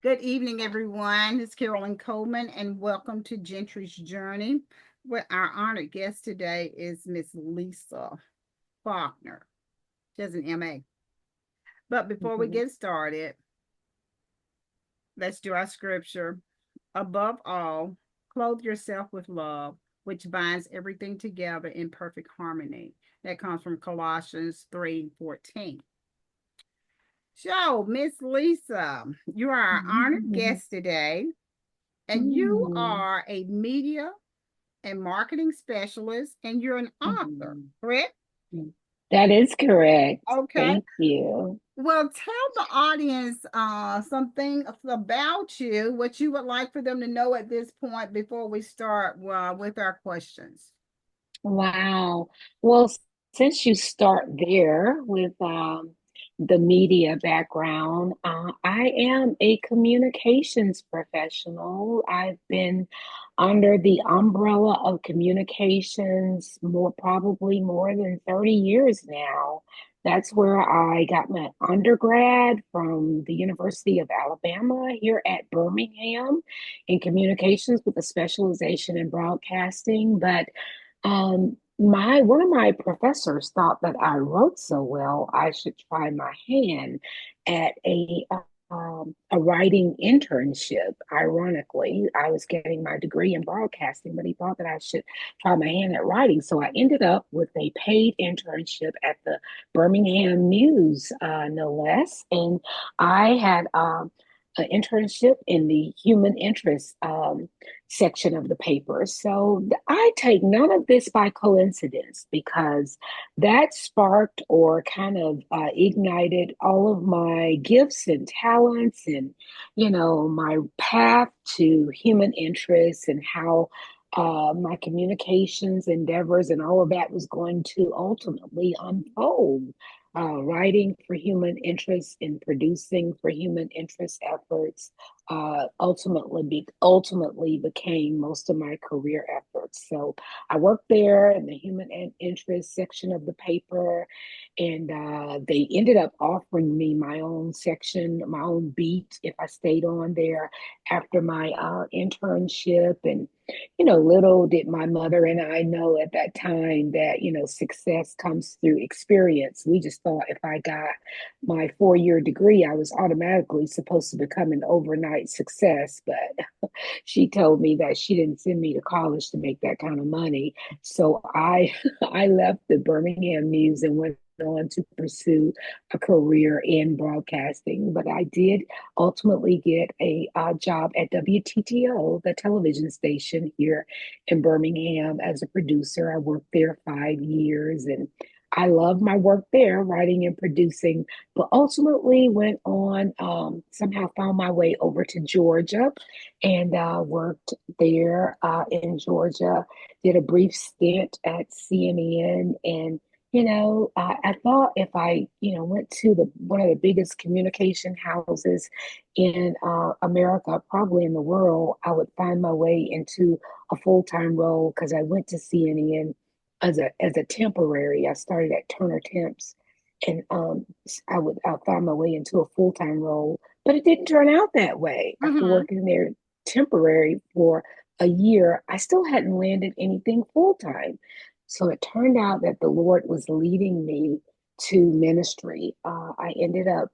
Good evening, everyone. It's Carolyn Coleman, and welcome to Gentry's Journey. Where our honored guest today is Miss Lisa Faulkner. She has an MA. But before we Mhm. get started, let's do our scripture. Above all, clothe yourself with love, which binds everything together in perfect harmony. That comes from Colossians 3:14. So, Miss Lisa, you are our honored Mhm. guest today, and you Mhm. are a media and marketing specialist, and you're an author, Mhm. correct? That is correct. Okay. Thank you. Well, tell the audience something about you, what you would like for them to know at this point before we start with our questions. Wow. Well, since you start there with the media background, I am a communications professional. I've been under the umbrella of communications probably more than 30 years now. That's where I got my undergrad from the University of Alabama here at Birmingham in communications with a specialization in broadcasting. But my one of my professors thought that I wrote so well, I should try my hand at a writing internship. Ironically, I was getting my degree in broadcasting, but he thought that I should try my hand at writing. So I ended up with a paid internship at the Birmingham News, no less, and I had an internship in the human interest section of the paper. So I take none of this by coincidence because that sparked or kind of ignited all of my gifts and talents and, my path to human interest and how my communications endeavors and all of that was going to ultimately unfold. Writing for human interest and producing for human interest efforts ultimately became most of my career efforts. So I worked there in the human interest section of the paper, and they ended up offering me my own section, my own beat, if I stayed on there after my internship. And little did my mother and I know at that time that success comes through experience. We just thought if I got my 4 year degree, I was automatically supposed to become an overnight success. But she told me that she didn't send me to college to make that kind of money. So I I left the Birmingham News and went on to pursue a career in broadcasting. But I did ultimately get a job at WTTO, the television station here in Birmingham, as a producer. I worked there 5 years and I love my work there, writing and producing, but ultimately went on, somehow found my way over to Georgia and worked there in Georgia. Did a brief stint at CNN, and I thought if I went to the one of the biggest communication houses in America, probably in the world, I would find my way into a full time role because I went to CNN as a temporary. I started at Turner Temps, and I found my way into a full time role, but it didn't turn out that way. After Mm-hmm. working there temporary for a year, I still hadn't landed anything full time. So it turned out that the Lord was leading me to ministry. I ended up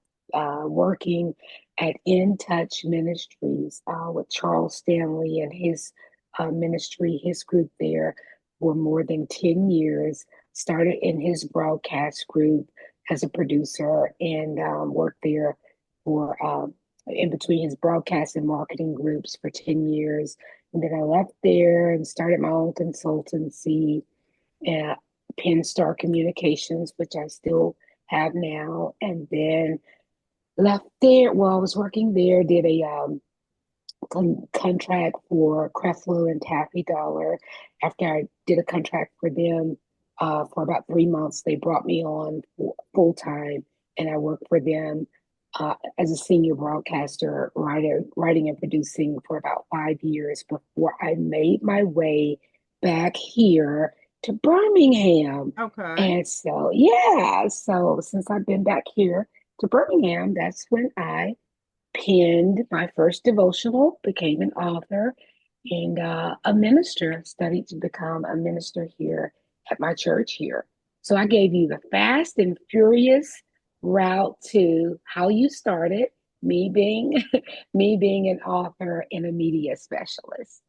working at In Touch Ministries with Charles Stanley and his ministry, his group there for more than 10 years. Started in his broadcast group as a producer and worked there for in between his broadcast and marketing groups for 10 years. And then I left there and started my own consultancy at Penn Star Communications, which I still have now. And then left there. Well, I was working there, did a contract for Creflo and Taffy Dollar. After I did a contract for them for about 3 months, they brought me on full time, and I worked for them as a senior broadcaster, writing and producing for about 5 years before I made my way back here to Birmingham. Okay. And so, yeah, so since I've been back here to Birmingham, that's when I penned my first devotional, became an author, and a minister, studied to become a minister here at my church here. So I gave you the fast and furious route to how you started, me being me being an author and a media specialist.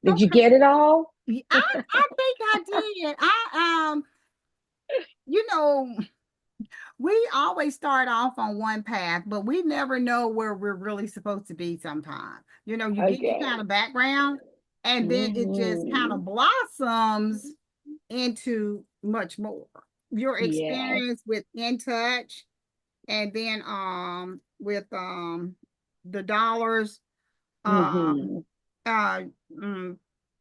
Did you Okay. get it all? I think I did. You know, we always start off on one path, but we never know where we're really supposed to be sometimes. You get your Okay. kind of background, and then it just kind Hmm. of blossoms into much more. Your Yes. experience with In Touch, and then with the dollars, um Hmm. uh mm,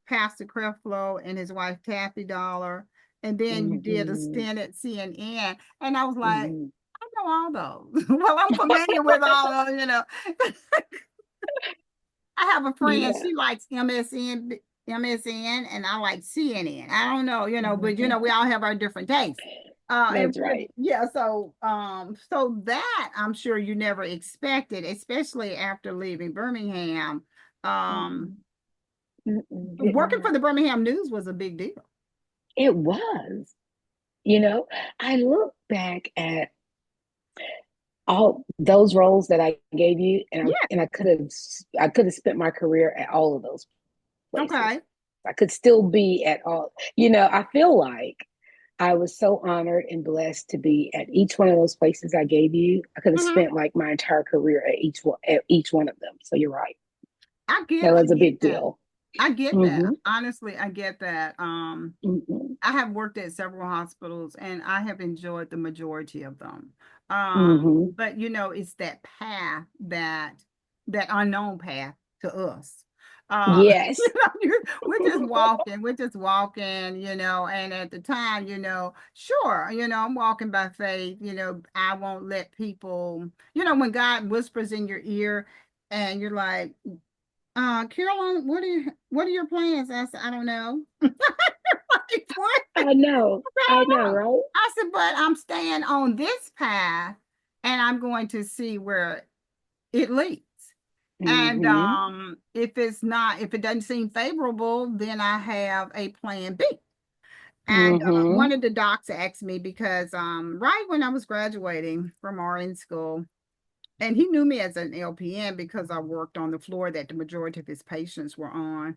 Pastor Creflo and his wife Kathy Dollar, and then you did a Hmm. stint at CNN, and I was like, Hmm. I know all those. Well, I'm familiar with all of. I have a friend, Yeah. she likes MSN, and I like CNN. I don't know, but we all have our different tastes. And That's right. yeah, so that I'm sure you never expected, especially after leaving Birmingham. Um, Mm-mm. Mm-mm. Did Working not. for the Birmingham News was a big deal. It was. You know, I look back at all those roles that I gave you, and Yeah. I could have spent my career at all of those places. Okay. I could still be at all. I feel like I was so honored and blessed to be at each one of those places I gave you. I could have Hmm. spent like my entire career at each one of them. So you're right. I That was a get big that. deal. I get that. Mm-hmm. Honestly, I get that. Mm-hmm. I have worked at several hospitals and I have enjoyed the majority of them. Mm-hmm. But it's that path, that unknown path to us. Yes. We're just walking, and at the time, sure, I'm walking by faith, I won't let people, when God whispers in your ear and you're like, Carolyn, what are your plans? I said, I don't know. Like, what? I know. I I know, don't know. right? I said, but I'm staying on this path and I'm going to see where it leads. And Mm-hmm. if it doesn't seem favorable, then I have a plan B. And Mm-hmm. one of the docs asked me because right when I was graduating from RN school, and he knew me as an LPN because I worked on the floor that the majority of his patients were on.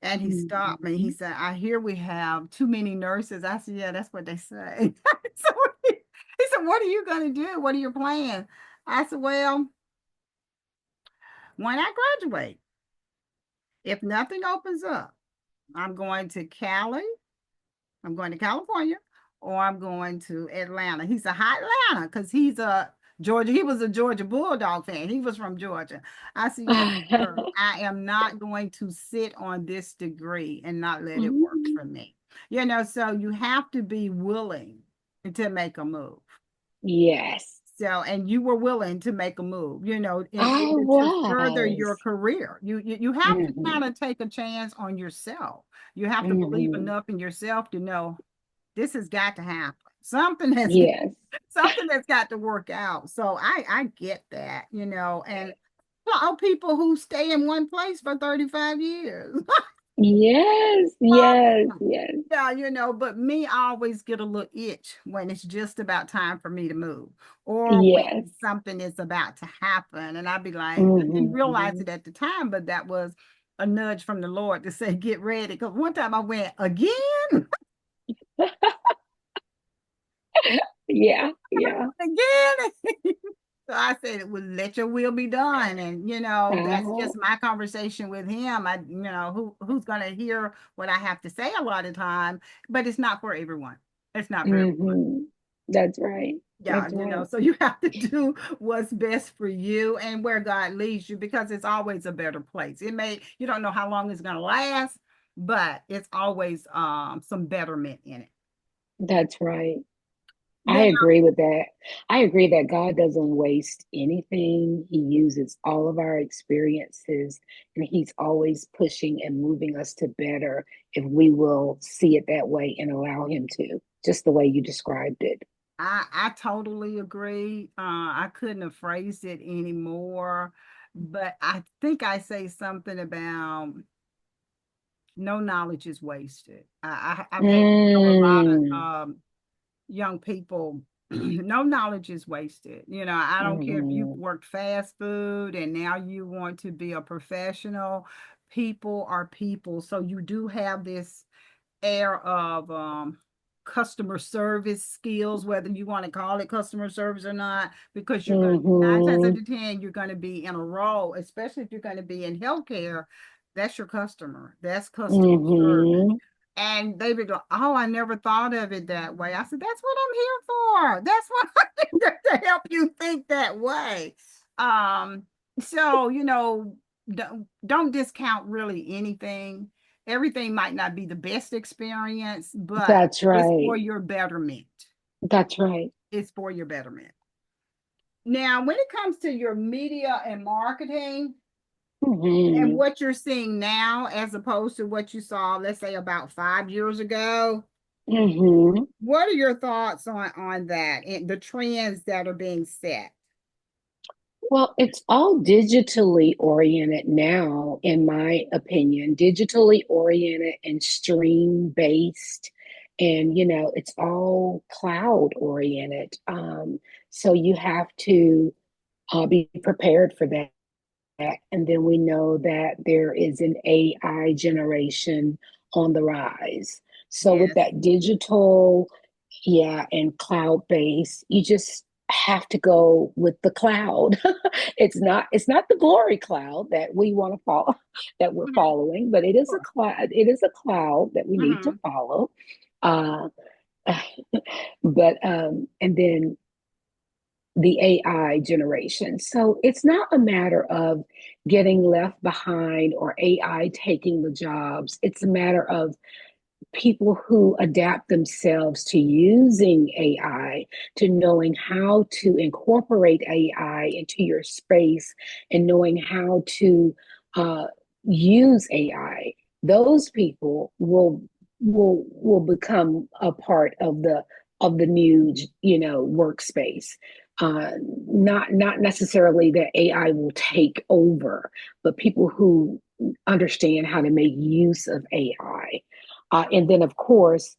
And he stopped me. He Mm-hmm. said, I hear we have too many nurses. I said, yeah, that's what they say. So he said, what are you going to do? What are your plans? I said, well, when I graduate, if nothing opens up, I'm going to Cali, I'm going to California, or I'm going to Atlanta. He said, hot Atlanta, because he was a Georgia Bulldog fan. He was from Georgia. I said, yes, sir. I am not going to sit on this degree and not let it work Mhm. for me. So you have to be willing to make a move. Yes, And you were willing to make a move, in I order to further your was. career. You have to kind Hmm. of take a chance on yourself. You have to believe Hmm. enough in yourself to know this has got to happen. Something has Yes, something that's got to work out. So I get that, and people who stay in one place for 35 years. yes, yes, yes, Yeah, but me, I always get a little itch when it's just about time for me to move, or yes. when something is about to happen. And I'd be like, I didn't realize Hmm. it at the time, but that was a nudge from the Lord to say, get ready. Because one time I went again, Yeah, yeah. again. So I said, well, let your will be done. And, that's Uh-huh. just my conversation with him. Who's going to hear what I have to say a lot of time, but it's not for everyone. It's not for everyone. Hmm. That's right. Yeah, That's right. so you have to do what's best for you and where God leads you, because it's always a better place. You don't know how long it's going to last, but it's always some betterment in it. That's right. I Now, agree with that. I agree that God doesn't waste anything. He uses all of our experiences, and He's always pushing and moving us to better if we will see it that way and allow Him to, just the way you described it. I totally agree. I couldn't have phrased it anymore. but I think I say something about no knowledge is wasted. I've had to tell a lot of Mm, young people, no knowledge is wasted. I don't care if you've mhm, worked fast food and now you want to be a professional. People are people. So you do have this air of customer service skills, whether you want to call it customer service or not, because you're going to, nine times out mhm, of 10, you're going to be in a role, especially if you're going to be in healthcare. That's your customer. That's customer service. mhm. And they be like, oh, I never thought of it that way. I said, that's what I'm here for. That's what I'm here to help you think that way. Um, so, don't discount really anything. Everything might not be the best experience, but That's it's right. for your betterment. That's right. It's for your betterment. Now, when it comes to your media and marketing and Mhm, what you're seeing now, as opposed to what you saw, let's say about 5 years ago, mhm. what are your thoughts on that and the trends that are being set? Well, it's all digitally oriented now, in my opinion, digitally oriented and stream based. And, it's all cloud oriented. So you have to be prepared for that. And then we know that there is an AI generation on the rise. So with Yes. that digital, yeah, and cloud base, you just have to go with the cloud. It's not the glory cloud that we want to follow, that we're Mhm. following, but it is a Sure. cloud, it is a cloud that we need to Mhm. follow. Uh, but and then the AI generation. So it's not a matter of getting left behind or AI taking the jobs. It's a matter of people who adapt themselves to using AI, to knowing how to incorporate AI into your space and knowing how to uh, use AI. Those people will become a part of the new workspace. Uh, not necessarily that AI will take over, but people who understand how to make use of AI. And then, of course,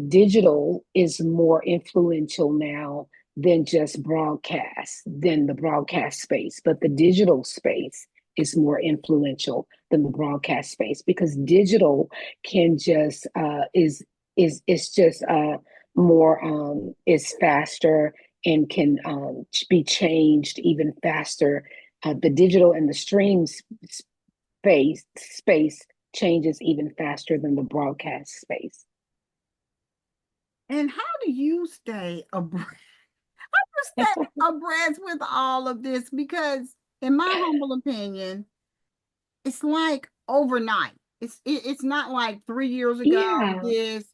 digital is more influential now than just broadcast, than the broadcast space. But the digital space is more influential than the broadcast space because digital can just is just more is faster and can be changed even faster. The digital and the streams space changes even faster than the broadcast space. And how do you stay abreast? Stay abreast with all of this? Because, in my humble opinion, it's like overnight. It's not like 3 years ago Yeah, this,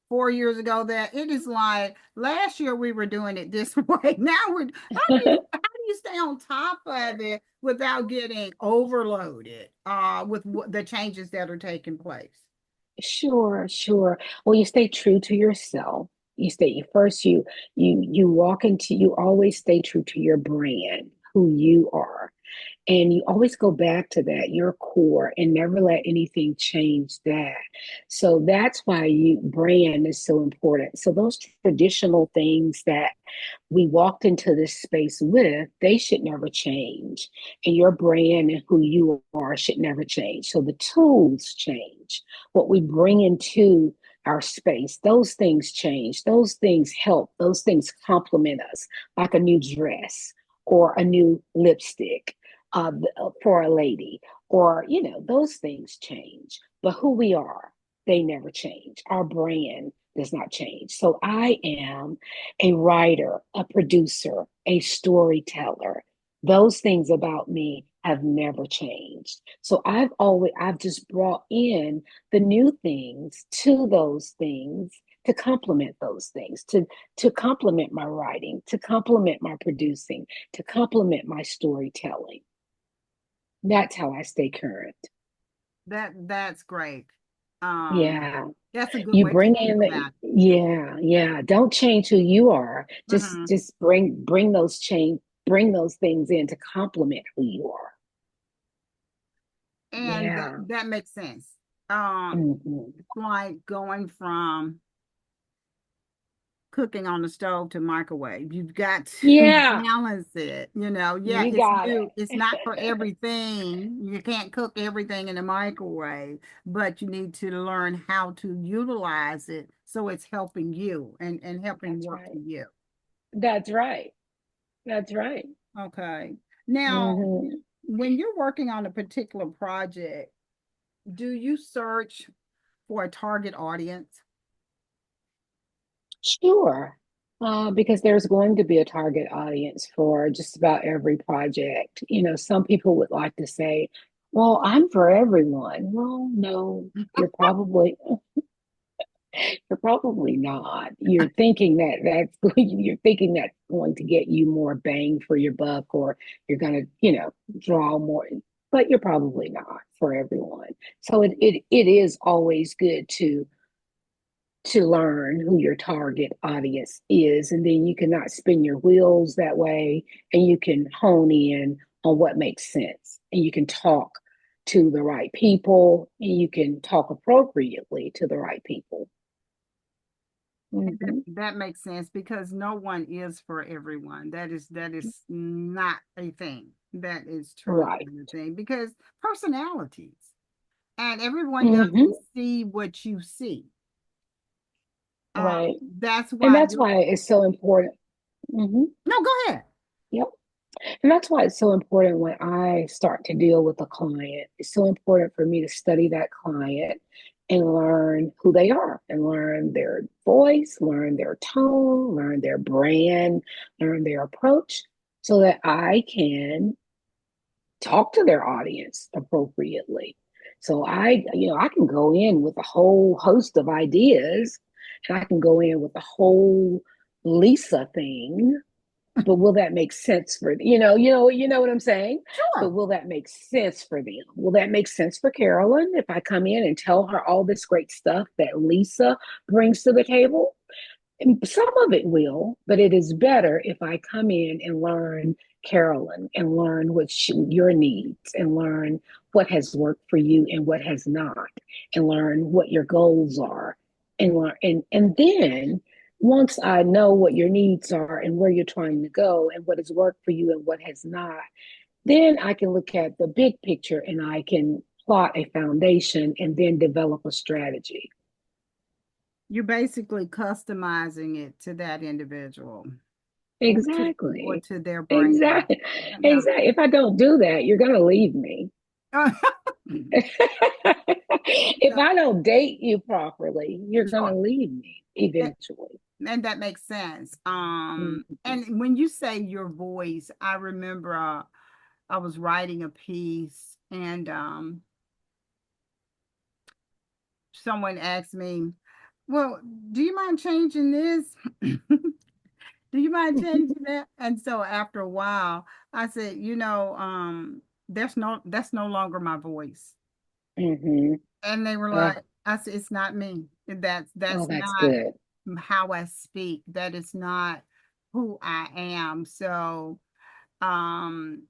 4 years ago that. It is like last year we were doing it this way. Now we're how do you stay on top of it without getting overloaded with the changes that are taking place? sure, sure. Well, you stay true to yourself. You stay first. You always stay true to your brand, who you are. And you always go back to that, your core, and never let anything change that. So that's why you brand is so important. So those traditional things that we walked into this space with, they should never change. And your brand and who you are should never change. So the tools change. What we bring into our space, those things change. Those things help. Those things complement us, like a new dress or a new lipstick for a lady, or, those things change. But who we are, they never change. Our brand does not change. So I am a writer, a producer, a storyteller. Those things about me have never changed. So I've just brought in the new things to those things to complement those things, to complement my writing, to complement my producing, to complement my storytelling. That's how I stay current. That's great. Um, Yeah. that's a good You way to bring think in the about yeah, yeah. Don't change who you are. it. Just bring those change. bring those things in to complement who you are. And Yeah. that makes sense. Um, Hmm. it's like going from cooking on the stove to microwave. You've got to Yeah, balance it. Yeah, you it's got new. It's not for it. everything. You can't cook everything in the microwave, but you need to learn how to utilize it so it's helping you and helping That's work for right. you. That's right. That's right. Okay. Now, Hmm. when you're working on a particular project, do you search for a target audience? Sure. Because there's going to be a target audience for just about every project. Some people would like to say, well, I'm for everyone. Well, no, you're probably not. You're thinking that's going to get you more bang for your buck, or you're going to, draw more, but you're probably not for everyone. So it is always good to learn who your target audience is, and then you cannot spin your wheels that way, and you can hone in on what makes sense, and you can talk to the right people, and you can talk appropriately to the right people. And that, Hmm. that makes sense because no one is for everyone. That is not a thing. That is truly Right. not a thing because personalities and everyone Hmm. doesn't see what you see. Uh, Right. that's And why that's you why it's so important. Hmm. no, go ahead. Yep. And that's why it's so important when I start to deal with a client. It's so important for me to study that client and learn who they are and learn their voice, learn their tone, learn their brand, learn their approach so that I can talk to their audience appropriately. So I can go in with a whole host of ideas, and I can go in with a whole Lisa thing, but will that make sense for what I'm saying? But Sure. will that make sense for them? Will that make sense for Carolyn if I come in and tell her all this great stuff that Lisa brings to the table? And some of it will, but it is better if I come in and learn Carolyn and learn your needs and learn what has worked for you and what has not, and learn what your goals are, and learn and then once I know what your needs are and where you're trying to go and what has worked for you and what has not, then I can look at the big picture and I can plot a foundation and then develop a strategy. You're basically customizing it to that individual or Exactly. to their brand. Exactly. Yeah. Exactly. If I don't do that, you're going to leave me. If So, I don't date you properly, you're going to sure. leave me eventually. And that makes sense. Mhm. And when you say your voice, I remember I was writing a piece and someone asked me, well, do you mind changing this? Do you mind changing that? And so after a while, I said, that's no longer my voice. Mhm. And they were Uh, like, I said, it's not me. oh, That's that's not good. how I speak. That is not who I am. So um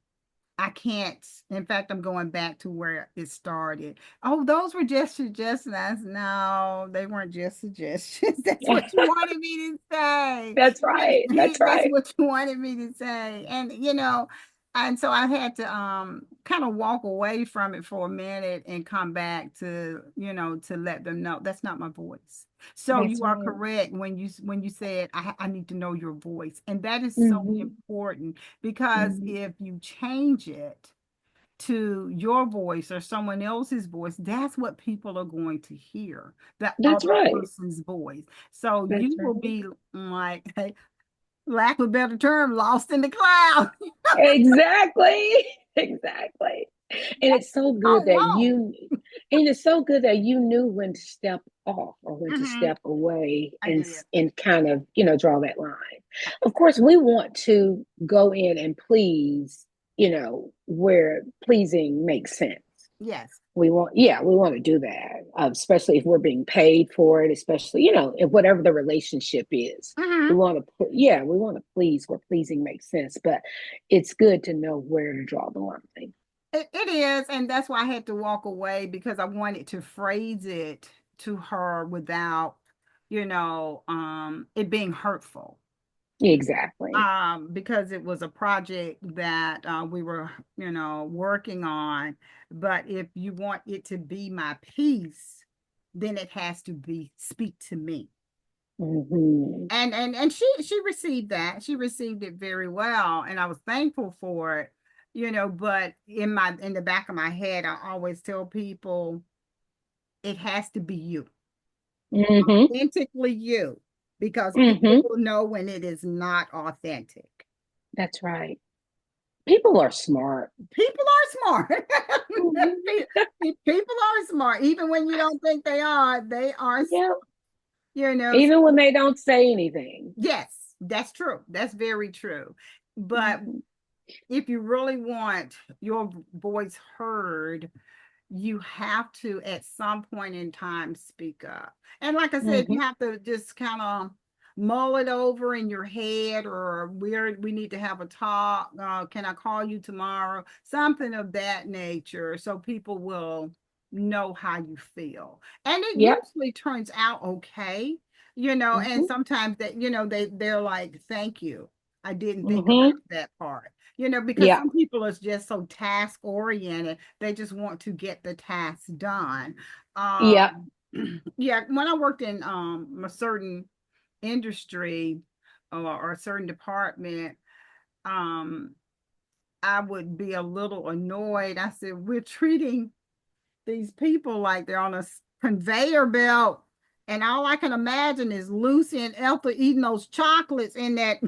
I can't. In fact, I'm going back to where it started. Oh, those were just suggestions. No, they weren't just suggestions. That's what you wanted me to say. That's right. That's That's right. what you wanted me to say. And so I had to kind of walk away from it for a minute and come back to let them know that's not my voice. So That's you are right. correct when you said I need to know your voice. And that is so Mhm. important because Mhm. if you change it to your voice or someone else's voice, that's what people are going to hear, the That's other right. person's voice. So That's you will right. be like, hey, lack of a better term, lost in the cloud. Exactly. Exactly. And it's so good Oh, that whoa. you knew when to step off or when to Hmm. step away I and did. and kind of, draw that line. Of course, we want to go in and please, where pleasing makes sense. Yes. Yeah, we want to do that, especially if we're being paid for it, especially, if whatever the relationship is. Hmm. We want to please where pleasing makes sense, but it's good to know where to draw the line. It is, and that's why I had to walk away because I wanted to phrase it to her without, it being hurtful. Exactly. Because it was a project that we were, working on. But if you want it to be my piece, then it has to be speak to me. Hmm. And she received that. She received it very well, and I was thankful for it, but in the back of my head, I always tell people it has to be you, Hmm. authentically you, because people Hmm. will know when it is not authentic. That's right. People are smart. People are smart. Hmm. People are smart. Even when you don't think they are, Yeah. you know. Even when they don't say anything. Yes, that's true. That's very true. But Hmm. if you really want your voice heard, you have to at some point in time speak up. And like I said, you Hmm. have to just kind of mull it over in your head, or we need to have a talk. Can I call you tomorrow? Something of that nature, so people will know how you feel. And it Yep. usually turns out okay, and Hmm. sometimes that, they're like, thank you. I didn't think about Hmm. that part. Because Yeah. some people are just so task oriented, they just want to get the task done. Yeah. Um, yeah, when I worked in a certain industry or a certain department, um, I would be a little annoyed. I said, we're treating these people like they're on a conveyor belt. And all I can imagine is Lucy and Ethel eating those chocolates in that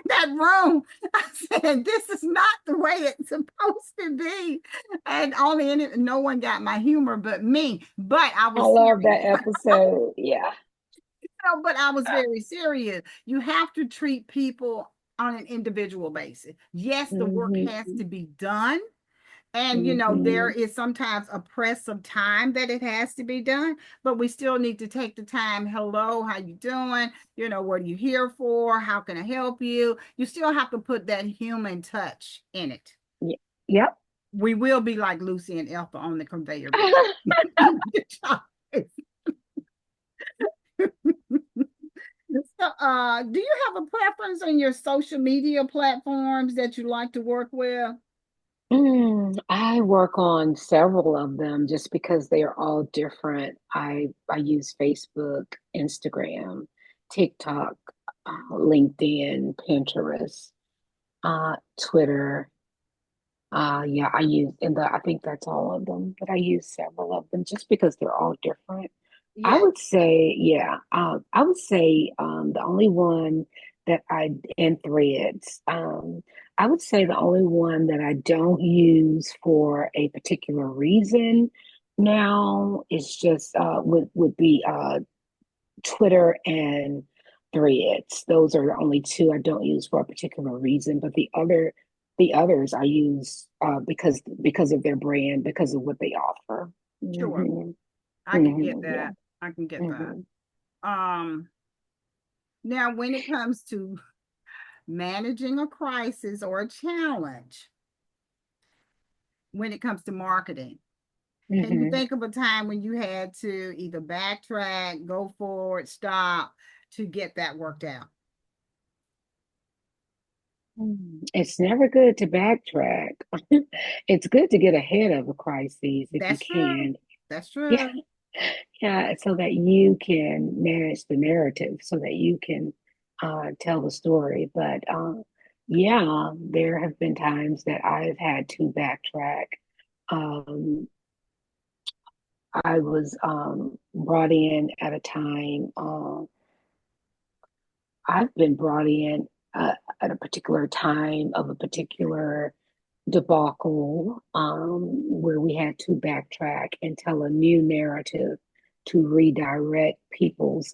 that room. I said, this is not the way it's supposed to be. And no one got my humor but me. But I I was love serious. that episode. Yeah. But I was very serious. You have to treat people on an individual basis. Yes, the work has Hmm. to be done. And there Hmm. is sometimes a press of time that it has to be done, but we still need to take the time. Hello, how you doing? What are you here for? How can I help you? You still have to put that human touch in it. Yeah. Yep. We will be like Lucy and Ethel on the conveyor belt. So, do you have a preference on your social media platforms that you like to work with? I work on several of them just because they are all different. I use Facebook, Instagram, TikTok, LinkedIn, Pinterest, Twitter. Yeah, I think that's all of them, but I use several of them just because they're all different. I Yes, would say, yeah, I would say the only one that and Threads, I would say the only one that I don't use for a particular reason now is just would be Twitter and Threads. Those are the only two I don't use for a particular reason, but the others I use because of their brand, because of what they offer. sure. Hmm. I can get Hmm. Yeah. that. I can get that. Hmm. Um, Now, when it comes to managing a crisis or a challenge, when it comes to marketing, can you Hmm. think of a time when you had to either backtrack, go forward, stop to get that worked out? It's never good to backtrack. It's good to get ahead of a crisis if you That's true. can. That's Yeah. true. Yeah, so that you can manage the narrative, so that you can tell the story. But yeah, there have been times that I've had to backtrack. Um, I was brought in at a time, I've been brought in at a particular time of a particular debacle where we had to backtrack and tell a new narrative to redirect people's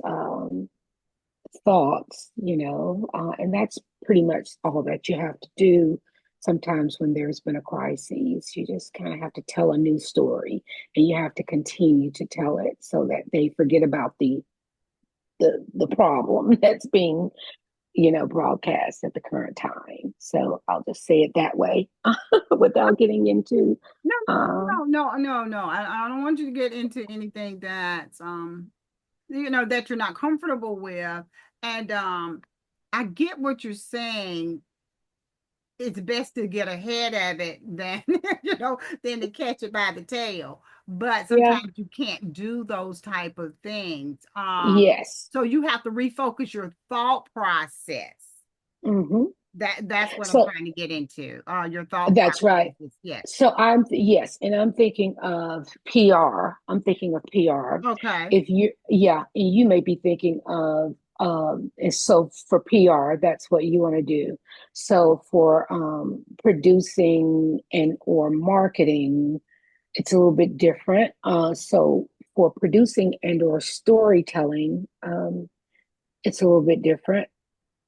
thoughts, and that's pretty much all that you have to do sometimes when there's been a crisis, you just kind of have to tell a new story and you have to continue to tell it so that they forget about the problem that's being, broadcast at the current time. So I'll just say it that way without getting into No, um no. I don't want you to get into anything that's that you're not comfortable with. And I get what you're saying. It's best to get ahead of it than than to catch it by the tail. But yeah, sometimes you can't do those type of things. yes. So you have to refocus your thought process. Hmm. That's what I'm So trying to get into. Your thought that's right. processes. Yes. So yes, and I'm thinking of PR. I'm thinking of PR. Okay. If you, yeah, and you may be thinking of, and so for PR, that's what you want to do. So for producing and or marketing, it's a little bit different. So for producing and or storytelling, it's a little bit different.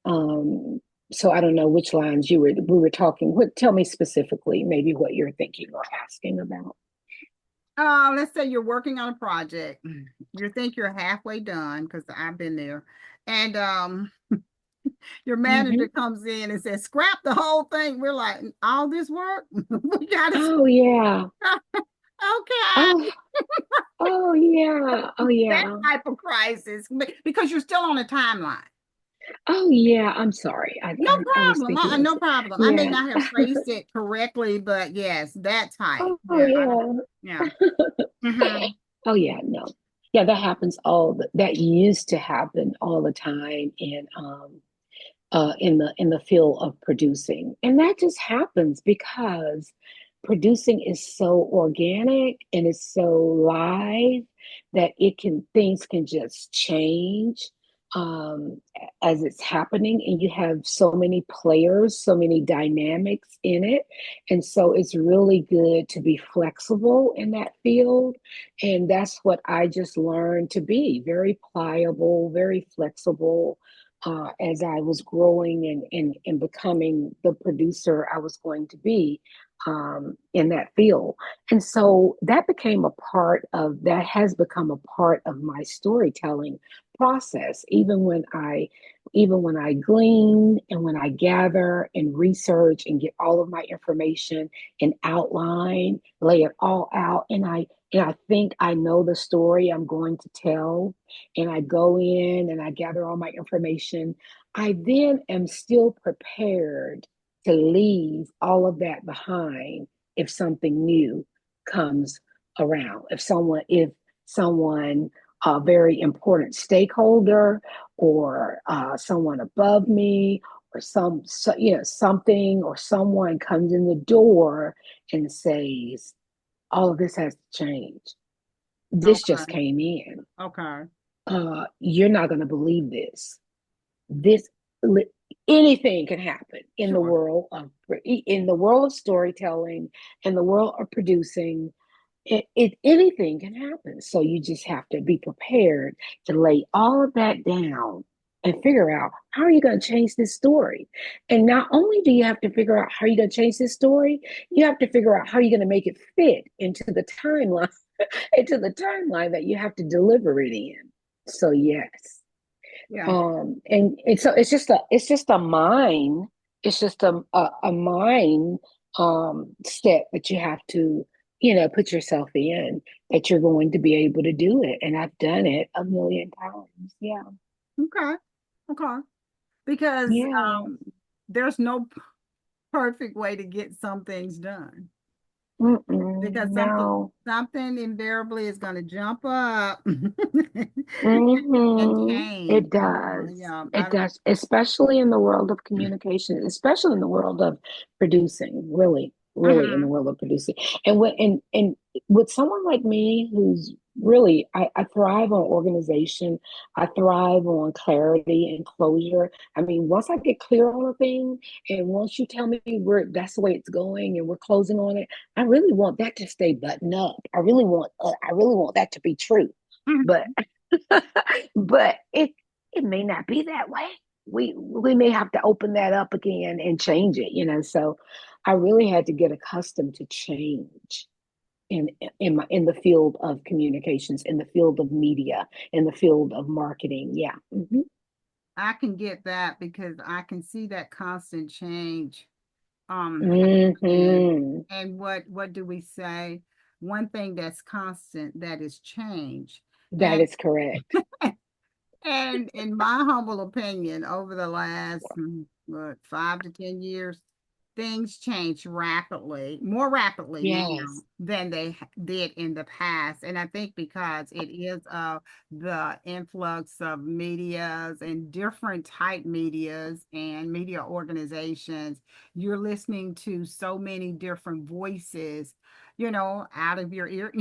Um, so I don't know which lines we were talking. Tell me specifically, maybe what you're thinking or asking about. Let's say you're working on a project. You think you're halfway done because I've been there, and your Hmm. manager comes in and says, "Scrap the whole thing." We're like, "All this work, we got to." Oh yeah. Okay, Oh, oh yeah. Oh that yeah. type of crisis because you're still on a timeline. Oh yeah. I'm sorry. No I was problem. thinking of, No problem. I may yeah. not have phrased it correctly, but yes, that type. Oh Yeah, I don't. yeah. Yeah. Mm-hmm. Oh yeah. No. Yeah, that happens that used to happen all the time. And in the field of producing. And that just happens because producing is so organic and it's so live that it can things can just change um, as it's happening, and you have so many players, so many dynamics in it, and so it's really good to be flexible in that field. And that's what I just learned to be very pliable, very flexible, as I was growing and becoming the producer I was going to be in that field. And so that has become a part of my storytelling process, even when I glean and when I gather and research and get all of my information and outline, lay it all out, and I think I know the story I'm going to tell, and I go in and I gather all my information, I then am still prepared to leave all of that behind if something new comes around. If someone, a very important stakeholder, or someone above me, or something, or someone comes in the door and says, all of this has to change. This just Okay. came in. Okay. You're not going to believe this. This Anything can happen Sure. in the world of storytelling, in the world of producing. Anything can happen. So you just have to be prepared to lay all of that down and figure out how are you going to change this story. And not only do you have to figure out how you're going to change this story, you have to figure out how you're going to make it fit into the timeline that you have to deliver it in. So yes. Yeah. And so it's just a mind, it's just a mind step that you have to, put yourself in, that you're going to be able to do it. And I've done it a million times. Yeah. Okay. Okay. Because Yeah. there's no perfect way to get some things done. Mm-mm, Because no. something invariably is going to jump up and Hmm. change. It does. Yeah, It does, especially in the world of communication, especially in the world of producing, really, really in the mhm, world of producing. And with someone like me who's really, I thrive on organization, I thrive on clarity and closure. I mean, once I get clear on a thing, and once you tell me that's the way it's going and we're closing on it, I really want that to stay buttoned up. I really want that to be true. But mhm. but it may not be that way. we may have to open that up again and change it, you know. So I really had to get accustomed to change in in the field of communications, in the field of media, in the field of marketing. Yeah. Hmm. I can get that because I can see that constant change happening. Hmm. And what do we say? One thing that's constant, that is change. That And is correct. and in my humble opinion, over the last what, 5 to 10 years, things change rapidly, more rapidly now Yes. than they did in the past. And I think because it is the influx of medias and different type medias and media organizations, you're listening to so many different voices, out of your ear,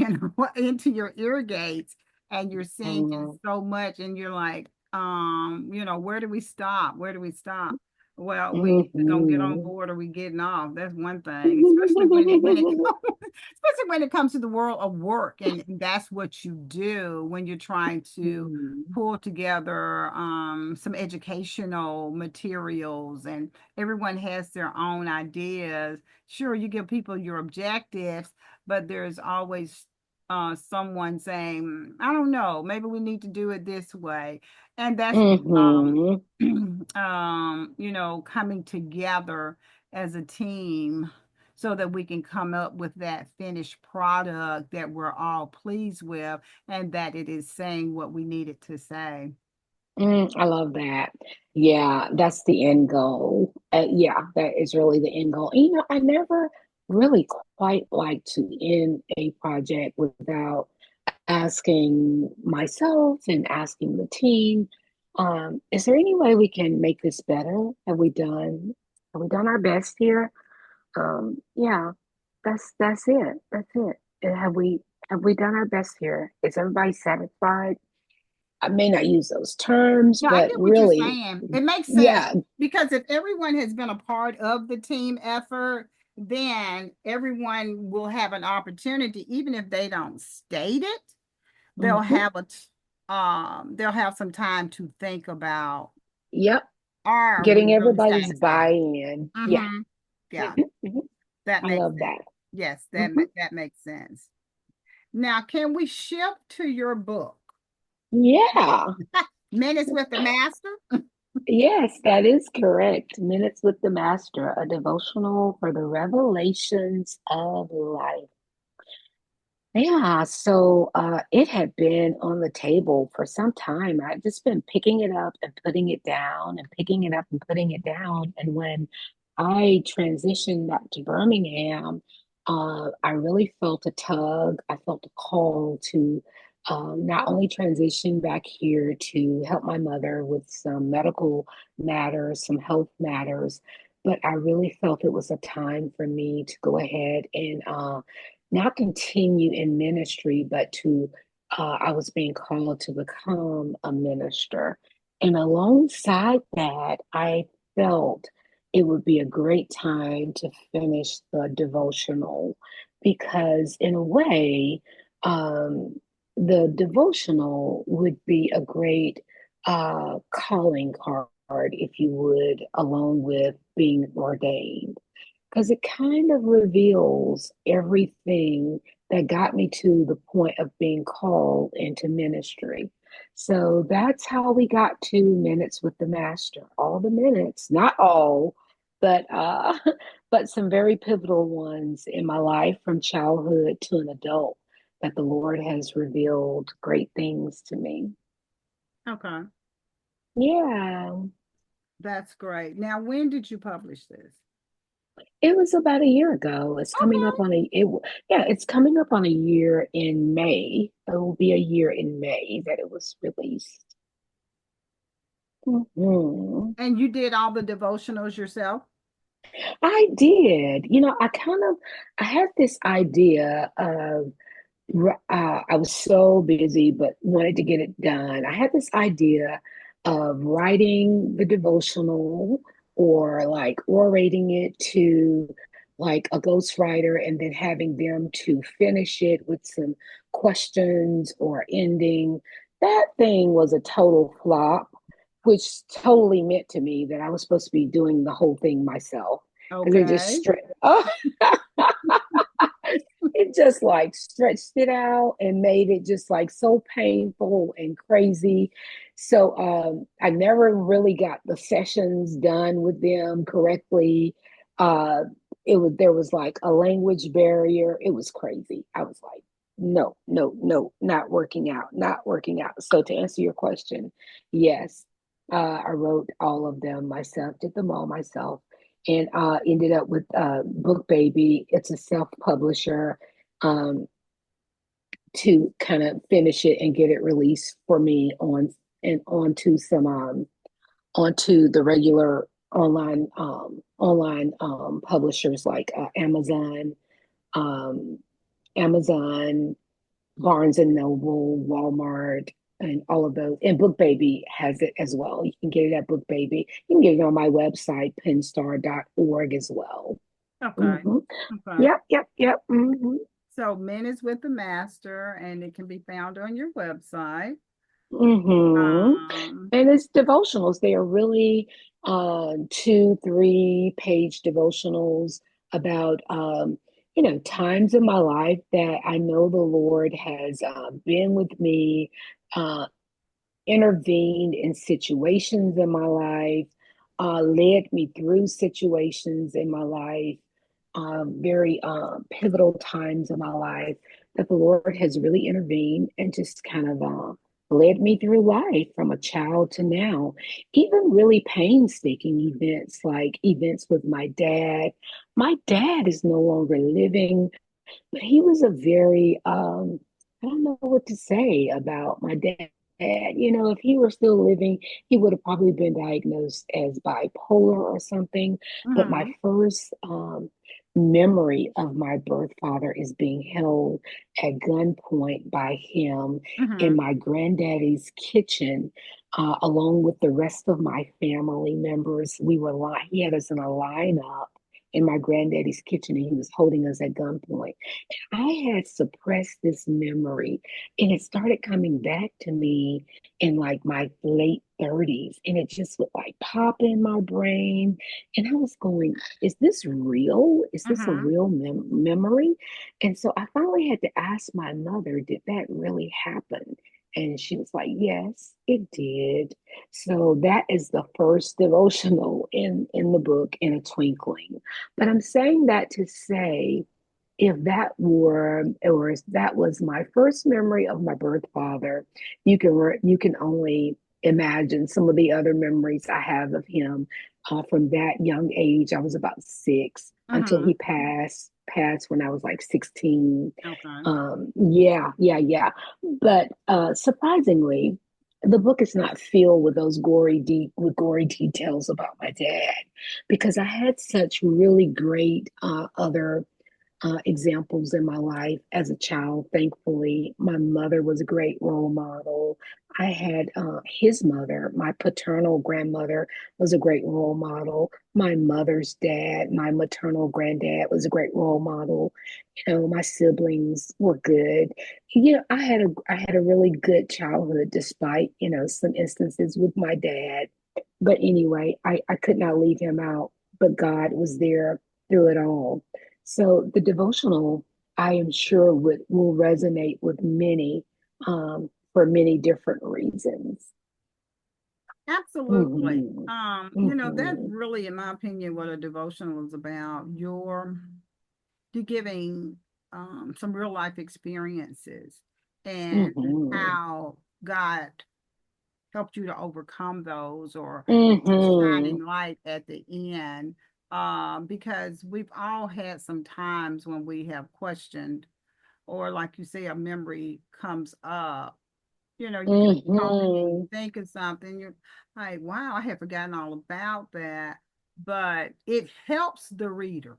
into your ear gates, and you're seeing Hmm. so much, and you're like, where do we stop? Where do we stop? Well, we either gonna get on Hmm. board or we getting off. That's one thing, especially when it especially when it comes to the world of work, and that's what you do when you're trying to Hmm. pull together some educational materials, and everyone has their own ideas. Sure, you give people your objectives, but there's always someone saying, I don't know, maybe we need to do it this way. And that's Hmm. coming together as a team so that we can come up with that finished product that we're all pleased with, and that it is saying what we need it to say. I love that. Yeah, that's the end goal. Yeah, that is really the end goal. And, you know, I never really quite like to end a project without asking myself and asking the team, is there any way we can make this better? Have we done our best here? Yeah, that's it. That's it. Have we done our best here? Is everybody satisfied? I may not use those terms, No, I but get what you're really, saying. It makes sense yeah. because if everyone has been a part of the team effort, then everyone will have an opportunity, even if they don't state it, they'll Hmm. have they'll have some time to think about, Yep. are we Getting really everybody's staying together? buy-in. Yeah. Mm-hmm. Yeah, Hmm. Hmm. that I makes love sense. that. Yes, Hmm. that makes sense. Now, can we shift to your book, Yeah. Minutes with the Master? Yes, that is correct. Minutes with the Master, a devotional for the revelations of life. Yeah, so it had been on the table for some time. I've just been picking it up and putting it down and picking it up and putting it down. And when I transitioned back to Birmingham, I really felt a tug. I felt a call to not only transition back here to help my mother with some medical matters, some health matters, but I really felt it was a time for me to go ahead and not continue in ministry, but I was being called to become a minister. And alongside that, I felt it would be a great time to finish the devotional because, in a way, um, the devotional would be a great calling card, if you would, along with being ordained because it kind of reveals everything that got me to the point of being called into ministry. So that's how we got to Minutes with the Master. All the minutes, not all, but but some very pivotal ones in my life from childhood to an adult that the Lord has revealed great things to me. Okay, Yeah. that's great. Now, when did you publish this? It was about a year ago. It's coming up Okay. on yeah, it's coming up on a year in May. It will be a year in May that it was released. Mhm. And you did all the devotionals yourself? I did. You know, I had this idea of I was so busy, but wanted to get it done. I had this idea of writing the devotional or like orating it to like a ghostwriter and then having them to finish it with some questions or ending. That thing was a total flop. which totally meant to me that I was supposed to be doing the whole thing myself because it just Okay. straight. Oh, it just like stretched it out and made it just like so painful and crazy. So I never really got the sessions done with them correctly. Uh, it was there was like a language barrier. It was crazy. I was like, no, no, no, not working out, not working out. So to answer your question, yes, I wrote all of them myself, did them all myself, and ended up with Book Baby. It's a self publisher um, to kind of finish it and get it released for me on and onto some onto the regular online publishers like um, Amazon, Barnes and Noble, Walmart, and all of those. And Book Baby has it as well. You can get it at Book Baby. You can get it on my website, penstar.org as well. Okay. Hmm. Okay. Yep, yep, yep. Hmm. So Men is with the Master, and it can be found on your website. Hmm. Um, And it's devotionals. They are really 2, 3 page devotionals about times in my life that I know the Lord has been with me, uh, intervened in situations in my life, led me through situations in my life, very pivotal times in my life that the Lord has really intervened and just kind of led me through life from a child to now. Even really painstaking events like events with my dad. My dad is no longer living, but he was a very I don't know what to say about my dad. If he were still living, he would have probably been diagnosed as bipolar or something. But my mhm, first memory of my birth father is being held at gunpoint by him in mhm, my granddaddy's kitchen, along with the rest of my family members. He had us in a lineup in my granddaddy's kitchen, and he was holding us at gunpoint. I had suppressed this memory, and it started coming back to me in like my late 30s, and it just would like pop in my brain. And I was going, is this real? Is this a mhm. real memory? And so I finally had to ask my mother, did that really happen? And she was like, yes, it did. So that is the first devotional in the book, In a Twinkling. But I'm saying that to say, if that were or if that was my first memory of my birth father, you can only imagine some of the other memories I have of him from that young age. I was about 6 until he Mhm. passed when I was like 16. Okay. Yeah, yeah, yeah. But surprisingly, the book is not filled with those gory details about my dad because I had such really great other examples in my life as a child. Thankfully, my mother was a great role model. I had his mother, my paternal grandmother, was a great role model. My mother's dad, my maternal granddad, was a great role model. My siblings were good. I had a really good childhood, despite some instances with my dad. But anyway, I could not leave him out, but God was there through it all. So the devotional, I am sure, will resonate with many for many different reasons. Absolutely. Hmm. That's Hmm. really, in my opinion, what a devotional is about. You're giving some real life experiences and Hmm. how God helped you to overcome those, or just Hmm. shining light at the end. Because we've all had some times when we have questioned, or like you say, a memory comes up. You can be talking and you Hmm. think of something, you're like, wow, I had forgotten all about that. But it helps the reader,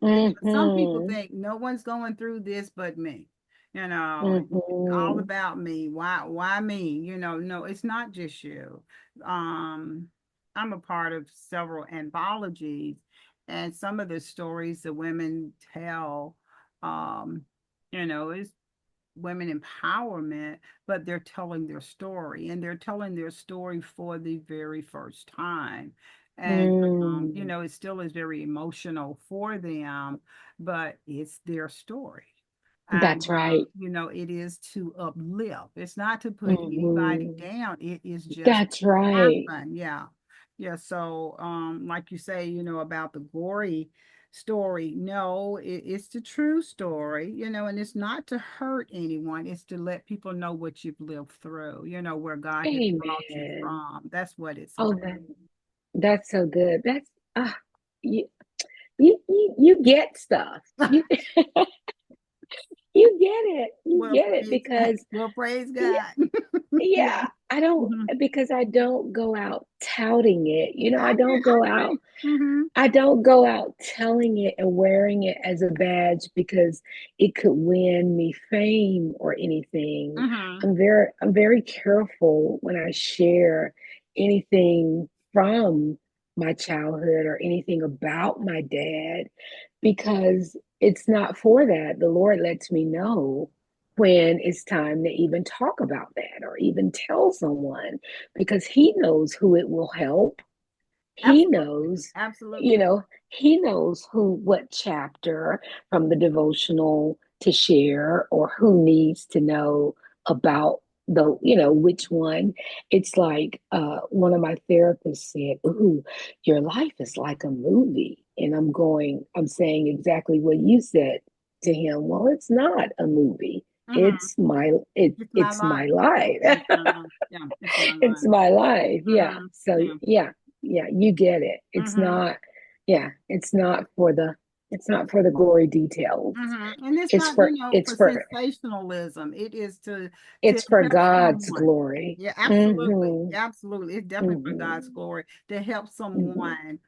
because some people Hmm. think no one's going through this but me. It's all Hmm. about me. Why me? No, it's not just you. Um, I'm a part of several anthologies, and some of the stories the women tell, um, it's women empowerment, but they're telling their story, and they're telling their story for the very first time. And you Mm, know, it still is very emotional for them, but it's their story. And that's right. you know, it is to uplift. It's not to put anybody Hmm. down. It is just That's right. happen. Yeah. Yeah. So like you say, you know, about the gory story. No, it's the true story, you know, and it's not to hurt anyone. It's to let people know what you've lived through, you know, where God has brought you Amen. from. That's what it's Oh, about. that's so good. That's you, you get stuff. You get it. You Well, get it praise, because well, praise yeah, God. Yeah. yeah, I don't Mhm. because I don't go out touting it. I I agree. Mm-hmm. I don't go out telling it and wearing it as a badge because it could win me fame or anything. Mm-hmm. I'm very careful when I share anything from my childhood or anything about my dad because it's not for that. The Lord lets me know when it's time to even talk about that or even tell someone because he knows who it will help. He Absolutely. knows, you Absolutely. know, he knows who, what chapter from the devotional to share or who needs to know about the, which one. It's like one of my therapists said, "Ooh, your life is like a movie." And I'm saying exactly what you said to him. Well, it's not a movie. Mm-hmm. It's my It's my life. life. It's my life. Yeah, it's my It's life. my life. Yeah. Mm-hmm. So Yeah. yeah, yeah, you get it. Mm-hmm. Yeah, it's not for the gory details. And it's not, you know, It's for for sensationalism. It is to it's for help God's someone. glory. Yeah, absolutely. Mm-hmm. Absolutely. It's definitely for God's Mm-hmm. glory to help Mm-hmm. someone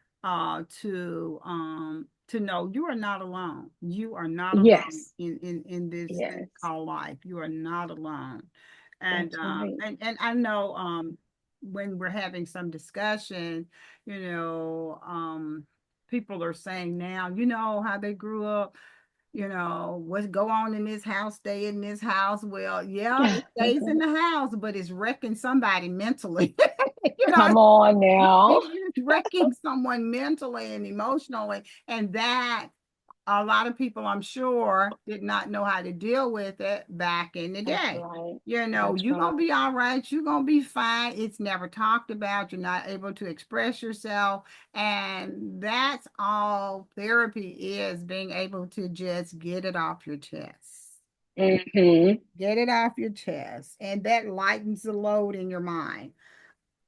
to know you are not alone. You are not alone Yes. in this thing Yes. called life. You are not alone. And That's right. I know when we're having some discussion, you know, people are saying now, you know, how they grew up, you know, what's go on in this house, stay in this house. Well, yeah, it stays in the house, but it's wrecking somebody mentally. You know, Come on now. it's wrecking someone mentally and emotionally. And that a lot of people, I'm sure, did not know how to deal with it back in the That's day. right. You know, That's you're right. going to be all right. You're going to be fine. It's never talked about. You're not able to express yourself. And that's all therapy is, being able to just get it off your chest. Mm-hmm. Get it off your chest. And that lightens the load in your mind.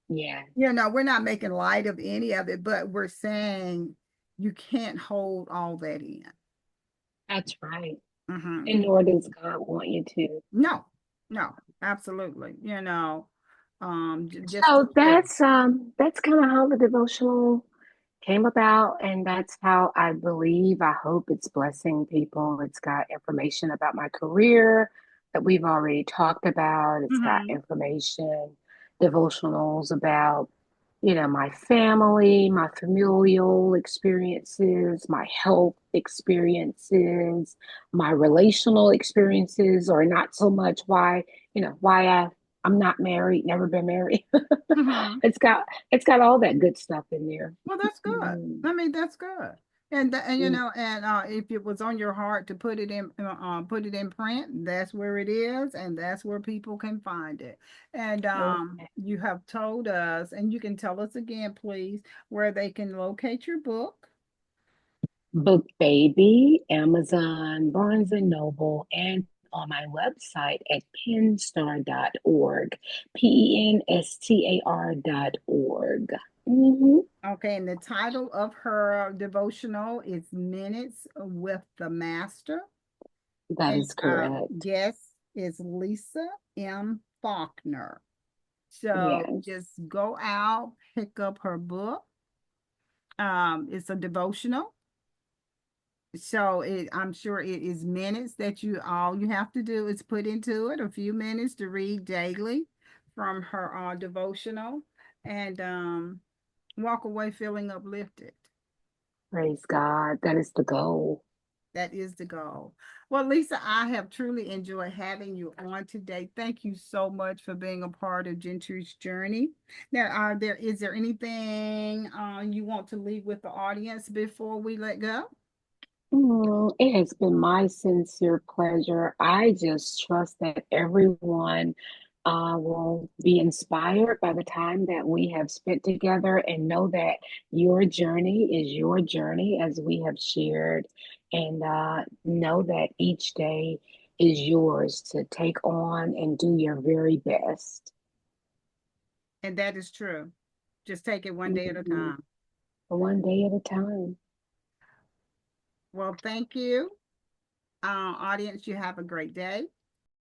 Yeah, You know, we're not making light of any of it, but we're saying you can't hold all that in. that's right. And Mhm. nor does God want you to. No, no, absolutely. You know, just to So share. that's kind of how the devotional came about, and that's how I believe, I hope it's blessing people. It's got information about my career that we've already talked about. It's got Hmm. information, devotionals about, my family, my familial experiences, my health experiences, my relational experiences, or not so much why I'm not married, never been married. Hmm. It's got it's got all that good stuff in there. Well, that's good. Mm, I mean, that's good. And you mm, know, and if it was on your heart to put it in print, that's where it is, and that's where people can find it. And okay. you have told us, and you can tell us again, please, where they can locate your book. Book Baby, Amazon, Barnes and Noble, and on my website at penstar.org, penstar.org. Mm-hmm. Okay, and the title of her devotional is Minutes with the Master. That And is correct. guest is Lisa M. Faulkner. So Yes. just go out, pick up her book. It's a devotional. So I'm sure it is minutes that all you have to do is put into it, a few minutes to read daily from her devotional, and walk away feeling uplifted. Praise God. That is the goal. That is the goal. Well, Lisa, I have truly enjoyed having you on today. Thank you so much for being a part of Gentry's journey. Now, is there anything you want to leave with the audience before we let go? It has been my sincere pleasure. I just trust that everyone will be inspired by the time that we have spent together and know that your journey is your journey, as we have shared, and know that each day is yours to take on and do your very best. And that is true. Just take it one day at a Mhm. time. One day at a time. Well, thank you. Audience, you have a great day.